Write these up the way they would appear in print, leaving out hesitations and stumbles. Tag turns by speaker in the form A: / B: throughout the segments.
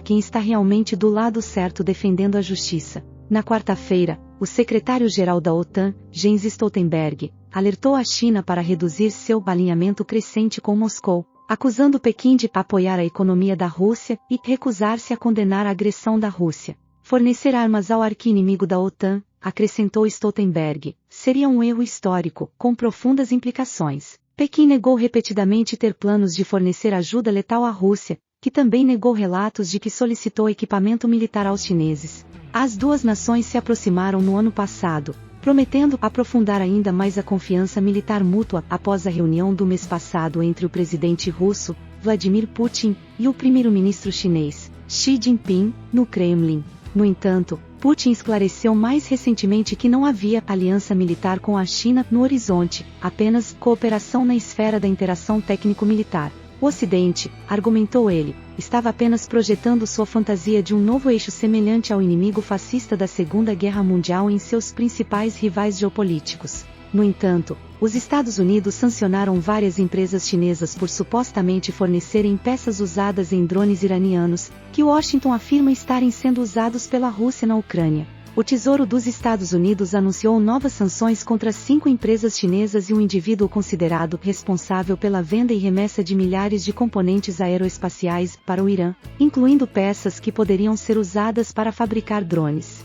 A: quem está realmente do lado certo defendendo a justiça. Na quarta-feira, o secretário-geral da OTAN, Jens Stoltenberg, alertou a China para reduzir seu alinhamento crescente com Moscou, acusando Pequim de apoiar a economia da Rússia e recusar-se a condenar a agressão da Rússia. Fornecer armas ao arqui-inimigo da OTAN, acrescentou Stoltenberg, seria um erro histórico, com profundas implicações. Pequim negou repetidamente ter planos de fornecer ajuda letal à Rússia, que também negou relatos de que solicitou equipamento militar aos chineses. As duas nações se aproximaram no ano passado, prometendo aprofundar ainda mais a confiança militar mútua após a reunião do mês passado entre o presidente russo, Vladimir Putin, e o primeiro-ministro chinês, Xi Jinping, no Kremlin. No entanto, Putin esclareceu mais recentemente que não havia aliança militar com a China no horizonte, apenas cooperação na esfera da interação técnico-militar. O Ocidente, argumentou ele, estava apenas projetando sua fantasia de um novo eixo semelhante ao inimigo fascista da Segunda Guerra Mundial em seus principais rivais geopolíticos. No entanto, os Estados Unidos sancionaram várias empresas chinesas por supostamente fornecerem peças usadas em drones iranianos, que Washington afirma estarem sendo usados pela Rússia na Ucrânia. O Tesouro dos Estados Unidos anunciou novas sanções contra 5 empresas chinesas e um indivíduo considerado responsável pela venda e remessa de milhares de componentes aeroespaciais para o Irã, incluindo peças que poderiam ser usadas para fabricar drones.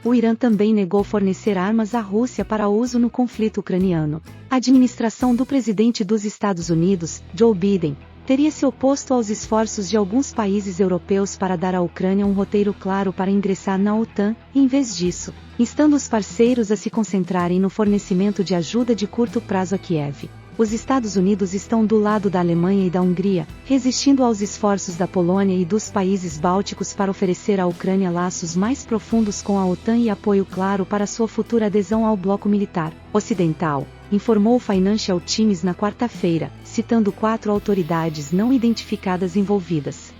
A: O Irã também negou fornecer armas à Rússia para uso no conflito ucraniano. A administração do presidente dos Estados Unidos, Joe Biden, teria se oposto aos esforços de alguns países europeus para dar à Ucrânia um roteiro claro para ingressar na OTAN, em vez disso, instando os parceiros a se concentrarem no fornecimento de ajuda de curto prazo a Kiev. Os Estados Unidos estão do lado da Alemanha e da Hungria, resistindo aos esforços da Polônia e dos países bálticos para oferecer à Ucrânia laços mais profundos com a OTAN e apoio claro para sua futura adesão ao bloco militar ocidental, informou o Financial Times na quarta-feira, citando 4 autoridades não identificadas envolvidas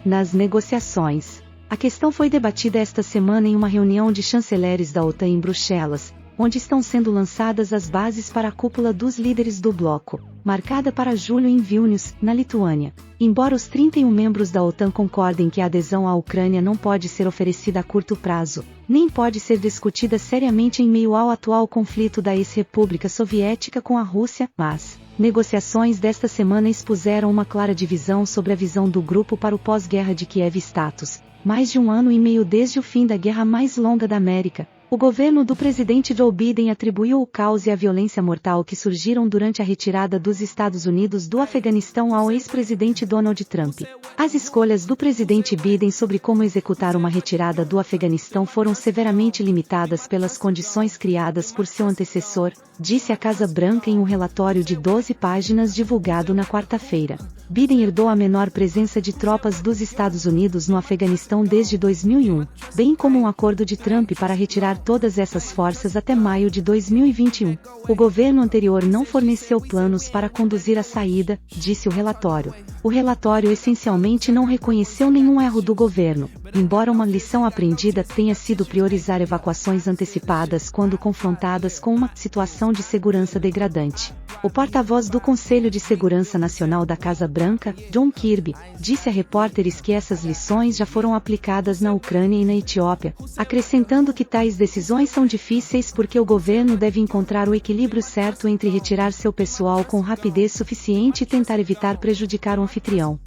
A: nas negociações. A questão foi debatida esta semana em uma reunião de chanceleres da OTAN em Bruxelas, onde estão sendo lançadas as bases para a cúpula dos líderes do bloco, marcada para julho em Vilnius, na Lituânia. Embora os 31 membros da OTAN concordem que a adesão à Ucrânia não pode ser oferecida a curto prazo, nem pode ser discutida seriamente em meio ao atual conflito da ex-República Soviética com a Rússia, mas negociações desta semana expuseram uma clara divisão sobre a visão do grupo para o pós-guerra de Kiev status. Mais de 1 ano e meio desde o fim da guerra mais longa da América, o governo do presidente Joe Biden atribuiu o caos e a violência mortal que surgiram durante a retirada dos Estados Unidos do Afeganistão ao ex-presidente Donald Trump. As escolhas do presidente Biden sobre como executar uma retirada do Afeganistão foram severamente limitadas pelas condições criadas por seu antecessor, disse a Casa Branca em um relatório de 12 páginas divulgado na quarta-feira. Biden herdou a menor presença de tropas dos Estados Unidos no Afeganistão desde 2001, bem como um acordo de Trump para retirar todas essas forças até maio de 2021. O governo anterior não forneceu planos para conduzir a saída, disse o relatório. O relatório essencialmente não reconheceu nenhum erro do governo, embora uma lição aprendida tenha sido priorizar evacuações antecipadas quando confrontadas com uma situação de segurança degradante. O porta-voz do Conselho de Segurança Nacional da Casa Branca, John Kirby, disse a repórteres que essas lições já foram aplicadas na Ucrânia e na Etiópia, acrescentando que tais decisões são difíceis porque o governo deve encontrar o equilíbrio certo entre retirar seu pessoal com rapidez suficiente e tentar evitar prejudicar o anfitrião.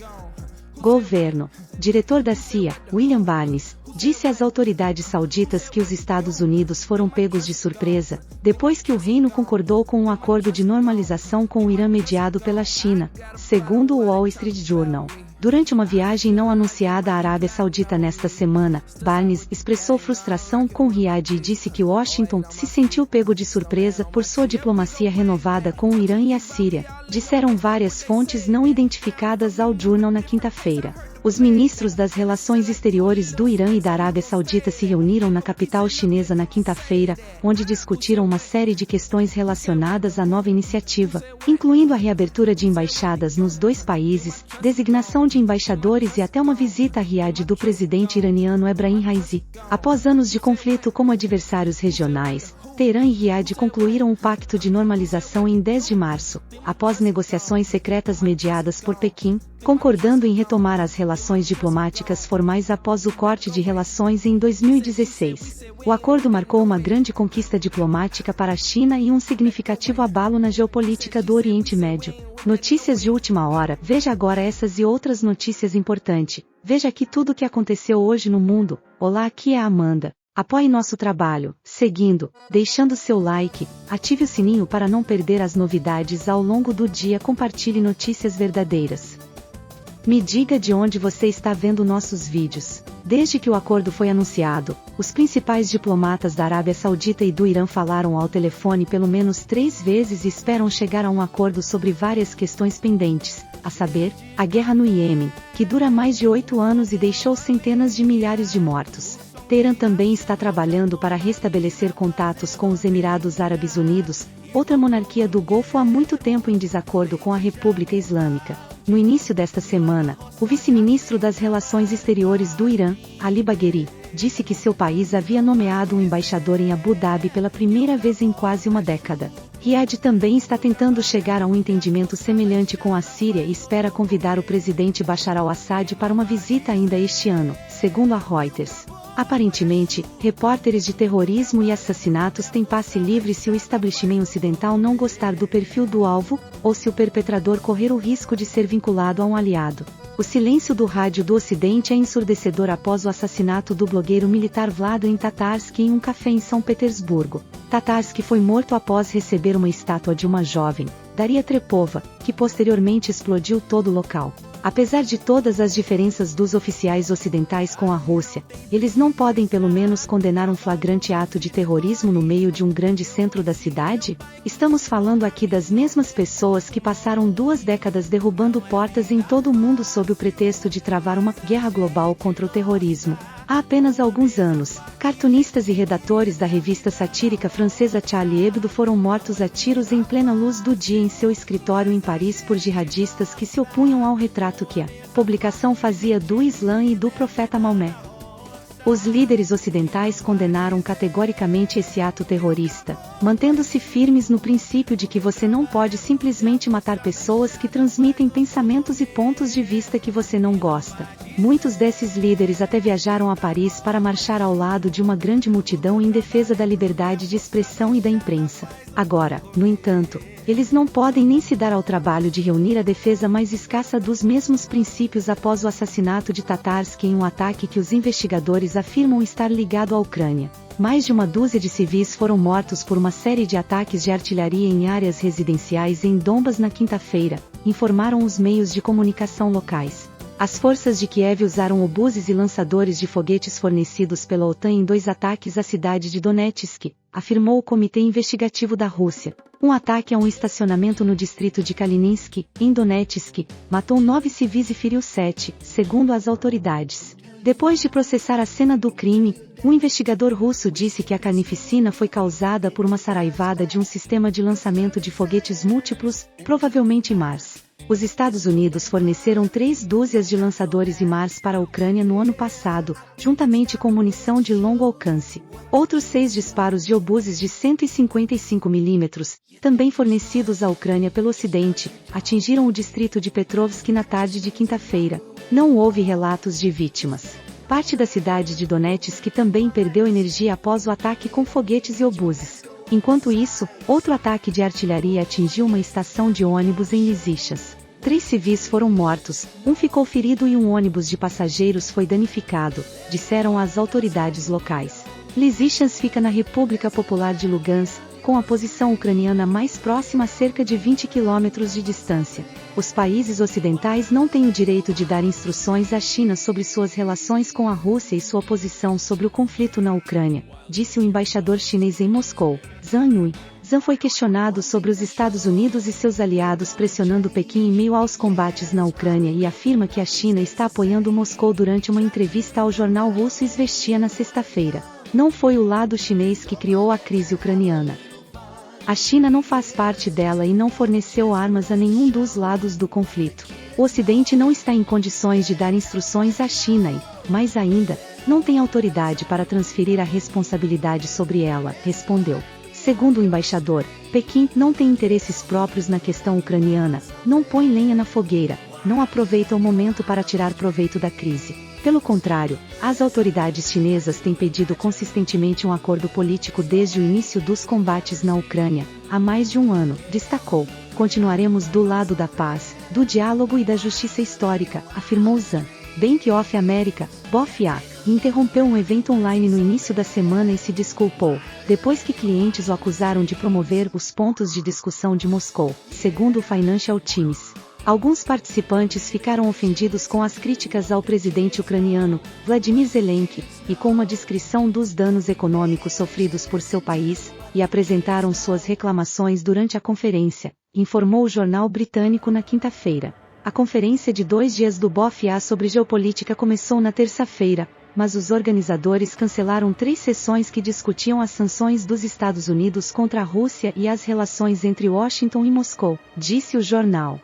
A: Governo. Diretor da CIA, William Burns, disse às autoridades sauditas que os Estados Unidos foram pegos de surpresa, depois que o reino concordou com um acordo de normalização com o Irã mediado pela China, segundo o Wall Street Journal. Durante uma viagem não anunciada à Arábia Saudita nesta semana, Burns expressou frustração com Riad e disse que Washington se sentiu pego de surpresa por sua diplomacia renovada com o Irã e a Síria, disseram várias fontes não identificadas ao jornal na quinta-feira. Os ministros das Relações Exteriores do Irã e da Arábia Saudita se reuniram na capital chinesa na quinta-feira, onde discutiram uma série de questões relacionadas à nova iniciativa, incluindo a reabertura de embaixadas nos dois países, designação de embaixadores e até uma visita a Riad do presidente iraniano Ebrahim Raisi. Após anos de conflito como adversários regionais, Teherã e Riad concluíram o pacto de normalização em 10 de março, após negociações secretas mediadas por Pequim, concordando em retomar as relações diplomáticas formais após o corte de relações em 2016. O acordo marcou uma grande conquista diplomática para a China e um significativo abalo na geopolítica do Oriente Médio. Notícias de última hora. Veja agora essas e outras notícias importantes. Veja aqui tudo o que aconteceu hoje no mundo. Olá, aqui é a Amanda. Apoie nosso trabalho, seguindo, deixando seu like, ative o sininho para não perder as novidades ao longo do dia, compartilhe notícias verdadeiras. Me diga de onde você está vendo nossos vídeos. Desde que o acordo foi anunciado, os principais diplomatas da Arábia Saudita e do Irã falaram ao telefone pelo menos 3 vezes e esperam chegar a um acordo sobre várias questões pendentes, a saber, a guerra no Iêmen, que dura mais de 8 anos e deixou centenas de milhares de mortos. Teherã também está trabalhando para restabelecer contatos com os Emirados Árabes Unidos, outra monarquia do Golfo há muito tempo em desacordo com a República Islâmica. No início desta semana, o vice-ministro das Relações Exteriores do Irã, Ali Bagheri, disse que seu país havia nomeado um embaixador em Abu Dhabi pela primeira vez em quase uma década. Riad também está tentando chegar a um entendimento semelhante com a Síria e espera convidar o presidente Bashar al-Assad para uma visita ainda este ano, segundo a Reuters. Aparentemente, repórteres de terrorismo e assassinatos têm passe livre se o estabelecimento ocidental não gostar do perfil do alvo, ou se o perpetrador correr o risco de ser vinculado a um aliado. O silêncio do rádio do Ocidente é ensurdecedor após o assassinato do blogueiro militar Vladimir Tatarsky em um café em São Petersburgo. Tatarsky foi morto após receber uma estátua de uma jovem, Daria Trepova, que posteriormente explodiu todo o local. Apesar de todas as diferenças dos oficiais ocidentais com a Rússia, eles não podem pelo menos condenar um flagrante ato de terrorismo no meio de um grande centro da cidade? Estamos falando aqui das mesmas pessoas que passaram 2 décadas derrubando portas em todo o mundo sob o pretexto de travar uma guerra global contra o terrorismo. Há apenas alguns anos, cartunistas e redatores da revista satírica francesa Charlie Hebdo foram mortos a tiros em plena luz do dia em seu escritório em Paris por jihadistas que se opunham ao retrato que a publicação fazia do Islã e do profeta Maomé. Os líderes ocidentais condenaram categoricamente esse ato terrorista, mantendo-se firmes no princípio de que você não pode simplesmente matar pessoas que transmitem pensamentos e pontos de vista que você não gosta. Muitos desses líderes até viajaram a Paris para marchar ao lado de uma grande multidão em defesa da liberdade de expressão e da imprensa. Agora, no entanto, eles não podem nem se dar ao trabalho de reunir a defesa mais escassa dos mesmos princípios após o assassinato de Tatarsky em um ataque que os investigadores afirmam estar ligado à Ucrânia. Mais de uma dúzia de civis foram mortos por uma série de ataques de artilharia em áreas residenciais em Donbas na quinta-feira, informaram os meios de comunicação locais. As forças de Kiev usaram obuses e lançadores de foguetes fornecidos pela OTAN em 2 ataques à cidade de Donetsk, afirmou o Comitê Investigativo da Rússia. Um ataque a um estacionamento no distrito de Kalininsk, em Donetsk, matou 9 civis e feriu 7, segundo as autoridades. Depois de processar a cena do crime, um investigador russo disse que a carnificina foi causada por uma saraivada de um sistema de lançamento de foguetes múltiplos, provavelmente Mars. Os Estados Unidos forneceram 3 dúzias de lançadores HIMARS para a Ucrânia no ano passado, juntamente com munição de longo alcance. Outros 6 disparos de obuses de 155 mm, também fornecidos à Ucrânia pelo Ocidente, atingiram o distrito de Petrovsk na tarde de quinta-feira. Não houve relatos de vítimas. Parte da cidade de Donetsk também perdeu energia após o ataque com foguetes e obuses. Enquanto isso, outro ataque de artilharia atingiu uma estação de ônibus em Lysychansk. 3 civis foram mortos, um ficou ferido e um ônibus de passageiros foi danificado, disseram as autoridades locais. Lysychansk fica na República Popular de Lugansk, com a posição ucraniana mais próxima a cerca de 20 quilômetros de distância. Os países ocidentais não têm o direito de dar instruções à China sobre suas relações com a Rússia e sua posição sobre o conflito na Ucrânia, disse o embaixador chinês em Moscou, Zhang Yui. Zhang foi questionado sobre os Estados Unidos e seus aliados pressionando Pequim em meio aos combates na Ucrânia e afirma que a China está apoiando Moscou durante uma entrevista ao jornal russo Izvestia na sexta-feira. Não foi o lado chinês que criou a crise ucraniana. A China não faz parte dela e não forneceu armas a nenhum dos lados do conflito. O Ocidente não está em condições de dar instruções à China e, mais ainda, não tem autoridade para transferir a responsabilidade sobre ela, respondeu. Segundo o embaixador, Pequim não tem interesses próprios na questão ucraniana, não põe lenha na fogueira, não aproveita o momento para tirar proveito da crise. Pelo contrário, as autoridades chinesas têm pedido consistentemente um acordo político desde o início dos combates na Ucrânia, há mais de um ano, destacou. Continuaremos do lado da paz, do diálogo e da justiça histórica, afirmou Zhang. Bank of America, BOFA, interrompeu um evento online no início da semana e se desculpou, depois que clientes o acusaram de promover os pontos de discussão de Moscou, segundo o Financial Times. Alguns participantes ficaram ofendidos com as críticas ao presidente ucraniano, Vladimir Zelensky, e com uma descrição dos danos econômicos sofridos por seu país, e apresentaram suas reclamações durante a conferência, informou o jornal britânico na quinta-feira. A conferência de 2 dias do BOFA sobre geopolítica começou na terça-feira, mas os organizadores cancelaram 3 sessões que discutiam as sanções dos Estados Unidos contra a Rússia e as relações entre Washington e Moscou, disse o jornal.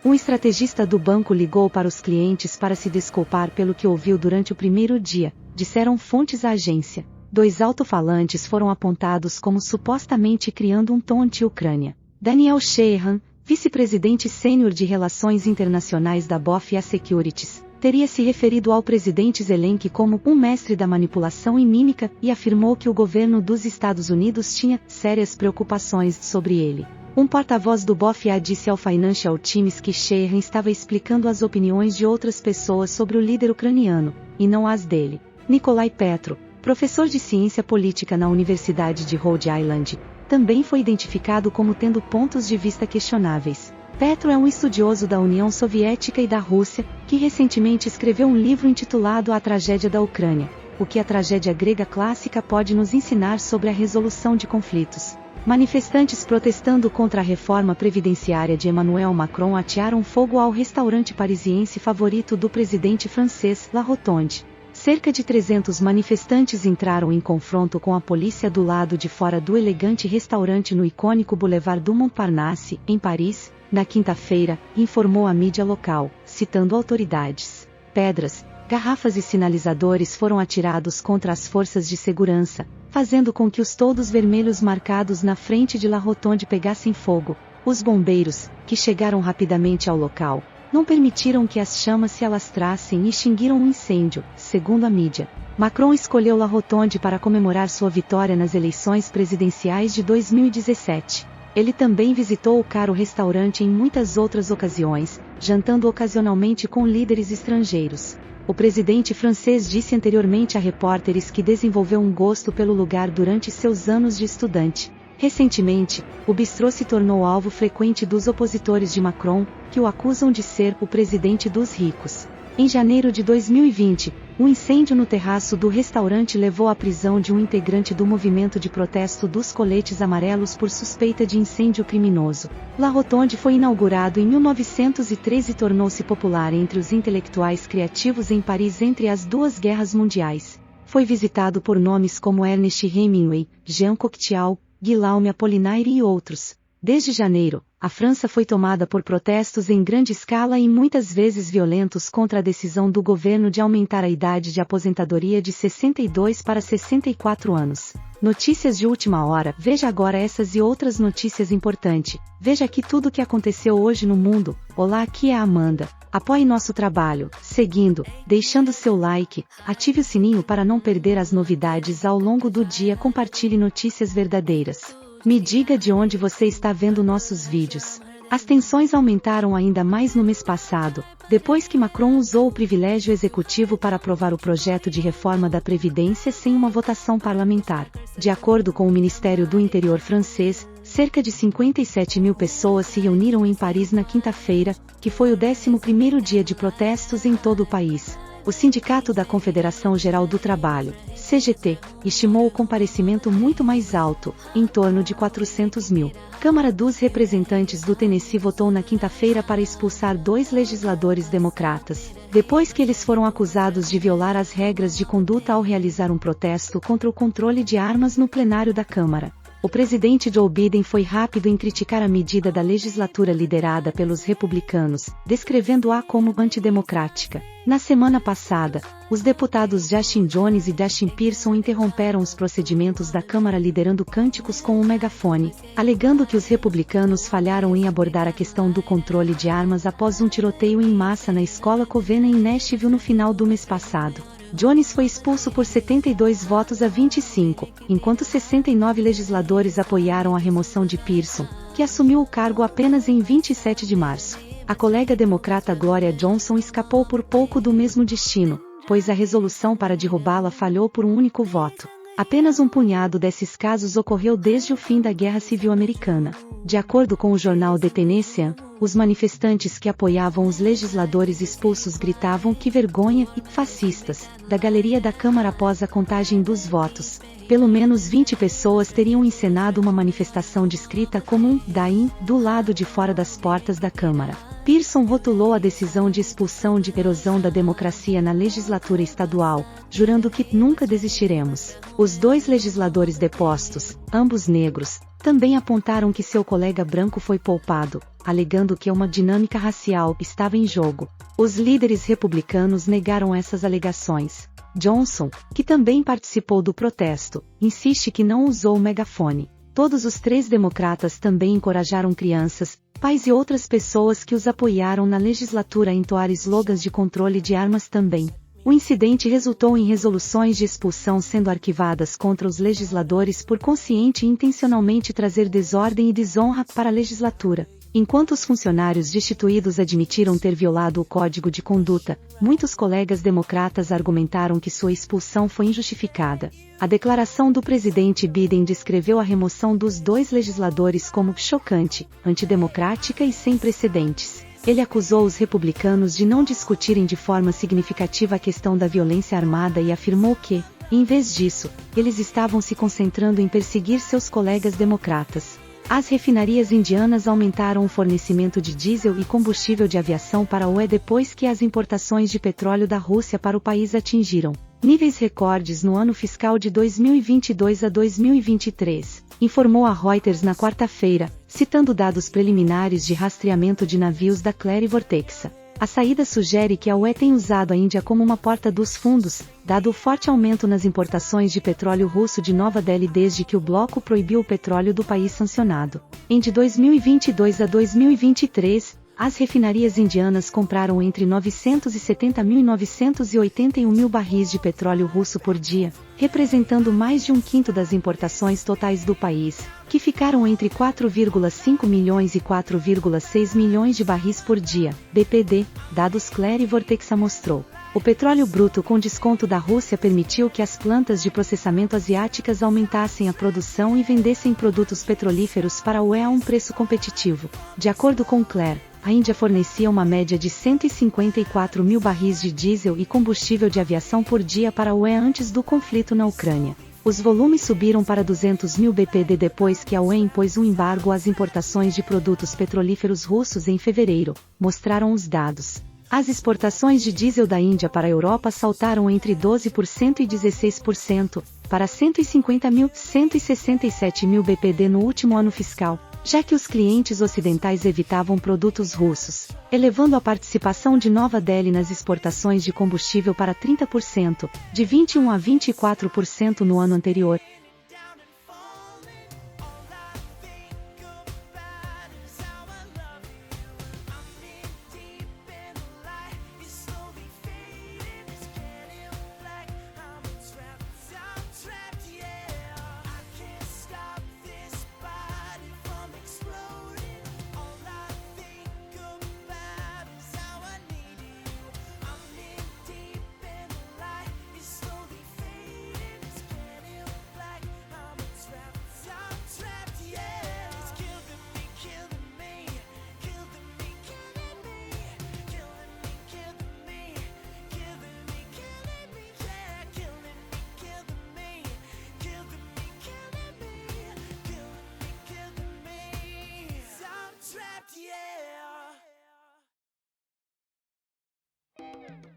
A: Um estrategista do banco ligou para os clientes para se desculpar pelo que ouviu durante o primeiro dia, disseram fontes à agência. 2 alto-falantes foram apontados como supostamente criando um tom anti-Ucrânia. Daniel Sheehan, vice-presidente sênior de Relações Internacionais da BOFA Securities, teria se referido ao presidente Zelensky como um mestre da manipulação e mímica e afirmou que o governo dos Estados Unidos tinha sérias preocupações sobre ele. Um porta-voz do BOFA disse ao Financial Times que Sheehan estava explicando as opiniões de outras pessoas sobre o líder ucraniano, e não as dele. Nikolai Petro, professor de ciência política na Universidade de Rhode Island, também foi identificado como tendo pontos de vista questionáveis. Petro é um estudioso da União Soviética e da Rússia, que recentemente escreveu um livro intitulado A Tragédia da Ucrânia, o que a tragédia grega clássica pode nos ensinar sobre a resolução de conflitos. Manifestantes protestando contra a reforma previdenciária de Emmanuel Macron atearam fogo ao restaurante parisiense favorito do presidente francês, La Rotonde. Cerca de 300 manifestantes entraram em confronto com a polícia do lado de fora do elegante restaurante no icônico Boulevard du Montparnasse, em Paris, na quinta-feira, informou a mídia local, citando autoridades. Pedras, garrafas e sinalizadores foram atirados contra as forças de segurança, fazendo com que os toldos vermelhos marcados na frente de La Rotonde pegassem fogo. Os bombeiros, que chegaram rapidamente ao local, não permitiram que as chamas se alastrassem e extinguiram o incêndio, segundo a mídia. Macron escolheu La Rotonde para comemorar sua vitória nas eleições presidenciais de 2017. Ele também visitou o caro restaurante em muitas outras ocasiões, jantando ocasionalmente com líderes estrangeiros. O presidente francês disse anteriormente a repórteres que desenvolveu um gosto pelo lugar durante seus anos de estudante. Recentemente, o bistrô se tornou alvo frequente dos opositores de Macron, que o acusam de ser o presidente dos ricos. Em janeiro de 2020, um incêndio no terraço do restaurante levou à prisão de um integrante do movimento de protesto dos coletes amarelos por suspeita de incêndio criminoso. La Rotonde foi inaugurado em 1913 e tornou-se popular entre os intelectuais criativos em Paris entre as 2 guerras mundiais. Foi visitado por nomes como Ernest Hemingway, Jean Cocteau, Guillaume Apollinaire e outros. Desde janeiro, a França foi tomada por protestos em grande escala e muitas vezes violentos contra a decisão do governo de aumentar a idade de aposentadoria de 62 para 64 anos. Notícias de última hora. Veja agora essas e outras notícias importantes. Veja aqui tudo o que aconteceu hoje no mundo. Olá, aqui é a Amanda. Apoie nosso trabalho, seguindo, deixando seu like, ative o sininho para não perder as novidades ao longo do dia, compartilhe notícias verdadeiras. Me diga de onde você está vendo nossos vídeos. As tensões aumentaram ainda mais no mês passado, depois que Macron usou o privilégio executivo para aprovar o projeto de reforma da Previdência sem uma votação parlamentar. De acordo com o Ministério do Interior francês, cerca de 57 mil pessoas se reuniram em Paris na quinta-feira, que foi o 11º dia de protestos em todo o país. O Sindicato da Confederação Geral do Trabalho, CGT, estimou o comparecimento muito mais alto, em torno de 400 mil. Câmara dos Representantes do Tennessee votou na quinta-feira para expulsar 2 legisladores democratas, depois que eles foram acusados de violar as regras de conduta ao realizar um protesto contra o controle de armas no plenário da Câmara. O presidente Joe Biden foi rápido em criticar a medida da legislatura liderada pelos republicanos, descrevendo-a como antidemocrática. Na semana passada, os deputados Justin Jones e Justin Pearson interromperam os procedimentos da Câmara liderando cânticos com um megafone, alegando que os republicanos falharam em abordar a questão do controle de armas após um tiroteio em massa na escola Covenant em Nashville no final do mês passado. Jones foi expulso por 72 votos a 25, enquanto 69 legisladores apoiaram a remoção de Pearson, que assumiu o cargo apenas em 27 de março. A colega democrata Gloria Johnson escapou por pouco do mesmo destino, pois a resolução para derrubá-la falhou por um único voto. Apenas um punhado desses casos ocorreu desde o fim da Guerra Civil Americana. De acordo com o jornal The Tennessean, os manifestantes que apoiavam os legisladores expulsos gritavam "que vergonha" e "fascistas" da galeria da Câmara após a contagem dos votos. Pelo menos 20 pessoas teriam encenado uma manifestação descrita como um "daim" do lado de fora das portas da Câmara. Pearson rotulou a decisão de expulsão de erosão da democracia na legislatura estadual, jurando que "nunca desistiremos". Os dois legisladores depostos, ambos negros, também apontaram que seu colega branco foi poupado, alegando que uma dinâmica racial estava em jogo. Os líderes republicanos negaram essas alegações. Johnson, que também participou do protesto, insiste que não usou o megafone. Todos os três democratas também encorajaram crianças, pais e outras pessoas que os apoiaram na legislatura a entoar slogans de controle de armas também. O incidente resultou em resoluções de expulsão sendo arquivadas contra os legisladores por consciente e intencionalmente trazer desordem e desonra para a legislatura. Enquanto os funcionários destituídos admitiram ter violado o Código de Conduta, muitos colegas democratas argumentaram que sua expulsão foi injustificada. A declaração do presidente Biden descreveu a remoção dos dois legisladores como chocante, antidemocrática e sem precedentes. Ele acusou os republicanos de não discutirem de forma significativa a questão da violência armada e afirmou que, em vez disso, eles estavam se concentrando em perseguir seus colegas democratas. As refinarias indianas aumentaram o fornecimento de diesel e combustível de aviação para a UE depois que as importações de petróleo da Rússia para o país atingiram níveis recordes no ano fiscal de 2022 a 2023, informou a Reuters na quarta-feira, citando dados preliminares de rastreamento de navios da Clary Vortexa. A saída sugere que a UE tem usado a Índia como uma porta dos fundos, dado o forte aumento nas importações de petróleo russo de Nova Delhi desde que o bloco proibiu o petróleo do país sancionado. De 2022 a 2023, as refinarias indianas compraram entre 970 mil e 981 mil barris de petróleo russo por dia, representando mais de um quinto das importações totais do país, que ficaram entre 4,5 milhões e 4,6 milhões de barris por dia, BPD, dados Clary Vortexa mostrou. O petróleo bruto com desconto da Rússia permitiu que as plantas de processamento asiáticas aumentassem a produção e vendessem produtos petrolíferos para a UE a um preço competitivo. De acordo com Clary, a Índia fornecia uma média de 154 mil barris de diesel e combustível de aviação por dia para a UE antes do conflito na Ucrânia. Os volumes subiram para 200 mil BPD depois que a UE impôs um embargo às importações de produtos petrolíferos russos em fevereiro, mostraram os dados. As exportações de diesel da Índia para a Europa saltaram entre 12% e 16%, para 150 mil, 167 mil BPD no último ano fiscal, já que os clientes ocidentais evitavam produtos russos, elevando a participação de Nova Delhi nas exportações de combustível para 30%, de 21% a 24% no ano anterior.
B: Yeah.